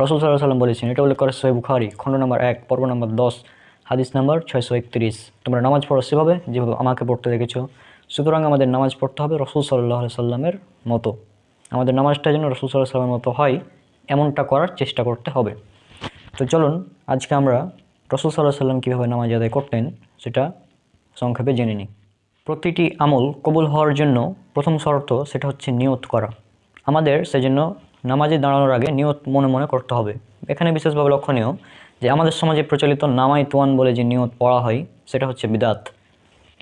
রাসূল সাল্লাল্লাহু আলাইহি ওয়াসাল্লাম বলেছেন, এটা উল্লেখ করে সহিহ বুখারী খণ্ড নম্বর 1 পর্ব নম্বর 10 হাদিস নম্বর 631, তোমরা নামাজ পড়ো সেভাবে যেভাবে আমাকে পড়তে দেখেছো। সুতরাং আমাদের নামাজ পড়তে হবে রাসূল সাল্লাল্লাহু আলাইহি ওয়াসাল্লামের মতো। আমাদের নামাজটা যেন রাসূল সাল্লাল্লাহু আলাইহি ওয়াসাল্লামের মতো হয় এমনটা করার চেষ্টা করতে হবে। তো চলুন আজকে আমরা রাসূল সাল্লাল্লাহু আলাইহি ওয়াসাল্লাম কীভাবে নামাজ আদায় করতেন সেটা সংক্ষেপে জেনে নিই। প্রতিটি আমল কবুল হওয়ার জন্য প্রথম শর্ত সেটা হচ্ছে নিয়ত করা। আমাদের সেজন্য নামাজে দাঁড়ানোর আগে নিয়ত মনে মনে করতে হবে। এখানে বিশেষভাবে লক্ষণীয় যে আমাদের সমাজে প্রচলিত নামাই তোয়ান বলে যে নিয়ত পড়া হয় সেটা হচ্ছে বিদআত,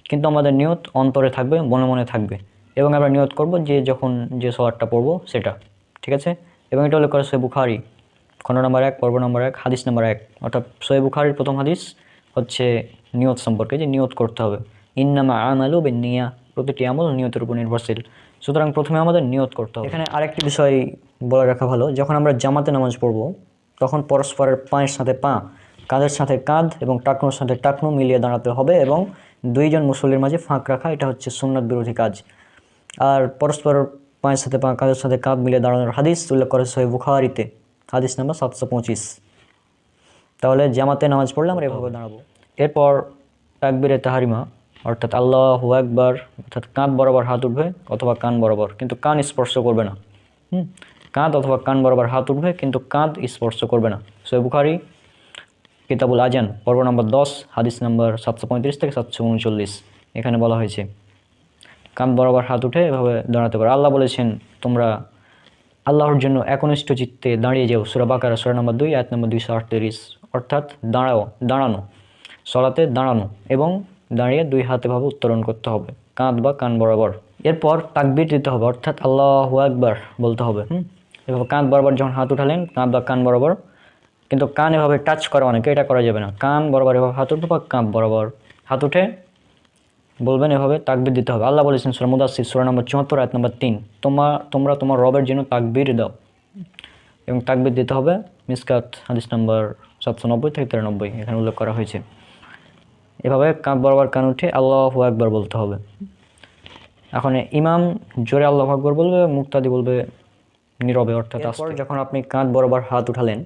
কিন্তু আমাদের নিয়ত অন্তরে থাকবে, মনে মনে থাকবে, এবং আমরা নিয়ত করব যে যখন যে সলাতটা পড়বো সেটা, ঠিক আছে। এবং এটা উল্লেখ করে সহিহ বুখারী খণ্ড নম্বর 1 পর্ব নম্বর 1 হাদিস নম্বর 1, অর্থাৎ সহিহ বুখারীর প্রথম হাদিস হচ্ছে নিয়ত সম্পর্কে, যে নিয়ত করতে হবে। ইন্নামা আমালু বিন্নিয়া, প্রতিটি আমল নিয়তের উপর নির্ভরশীল। সুতরাং প্রথমে আমাদের নিয়ত করতে হবে। এখানে আরেকটি বিষয় বলে রাখা ভালো, যখন আমরা জামাতে নামাজ পড়ব তখন পরস্পরের পায়ের সাথে পা, কাঁধের সাথে কাঁধ এবং টাকনুর সাথে টাকনু মিলিয়ে দাঁড়াতে হবে, এবং দুইজন মুসল্লির মাঝে ফাঁক রাখা এটা হচ্ছে সুন্নাত বিরোধী কাজ। আর পরস্পর পায়ের সাথে পা, কাঁধের সাথে কাঁধ মিলিয়ে দাঁড়ানোর হাদিস উল্লেখ করে সহিহ বুখারীতে হাদিস নাম্বার 725। তাহলে জামাতে নামাজ পড়লে আমরা এভাবে দাঁড়াবো। এরপর তাকবীরে তাহরিমা অর্থাৎ আল্লাহু আকবার, অর্থাৎ কাঁধ বরাবর হাত উঠবে অথবা কান বরাবর, কিন্তু কান স্পর্শ করবে না। কাঁধ অথবা কান বরাবর হাত উঠবে কিন্তু কাঁধ স্পর্শ করবে না। সহিহ বুখারী কিতাবুল আজান পর্ব নম্বর 10 হাদিস নম্বর 735 থেকে 739, এখানে বলা হয়েছে কাঁধ বরাবর হাত উঠে এভাবে দাঁড়াতে পারে। আল্লাহ বলেছেন, তোমরা আল্লাহর জন্য একনিষ্ঠ চিত্তে দাঁড়িয়ে যাও, সূরা বাকারা সূরা নম্বর 2 আয়াত নম্বর 238, অর্থাৎ দাঁড়ানো, সলাতে দাঁড়ানো এবং দাঁড়িয়ে দুই হাতে ভাবে উত্তোলন করতে হবে কাঁধ বা কান বরাবর। এরপর তাকবীর দিতে হবে, অর্থাৎ আল্লাহু আকবার বলতে হবে। এভাবে কাঁধ বরাবর যখন হাত উঠালেন কাঁধ বা কান বরাবর, কিন্তু কান এভাবে টাচ করা অনেকে, এটা করা যাবে না। কান বরাবর এভাবে হাত উঠবে বা কাঁধ বরাবর হাত উঠে বলবেন, এভাবে তাকবীর দিতে হবে। আল্লাহ বলেছেন সূরা মুদাসসির সূরা নম্বর 74 আয়াত নম্বর 3, তোমরা তোমার রবের জন্য তাকবীর দাও, এবং তাকবীর দিতে হবে মিসকাত হাদিস নম্বর 790 থেকে 93, এখানে উল্লেখ করা হয়েছে। এভাবে কাঁধ বরাবর কান উঠে আল্লাহু আকবার বলতে হবে। এখন ইমাম জোরে আল্লাহু আকবার বলবে, মুক্তাদি বলবে নীরবে অর্থাৎ আস্তে। যখন আপনি কাঁধ বরাবর হাত উঠালেন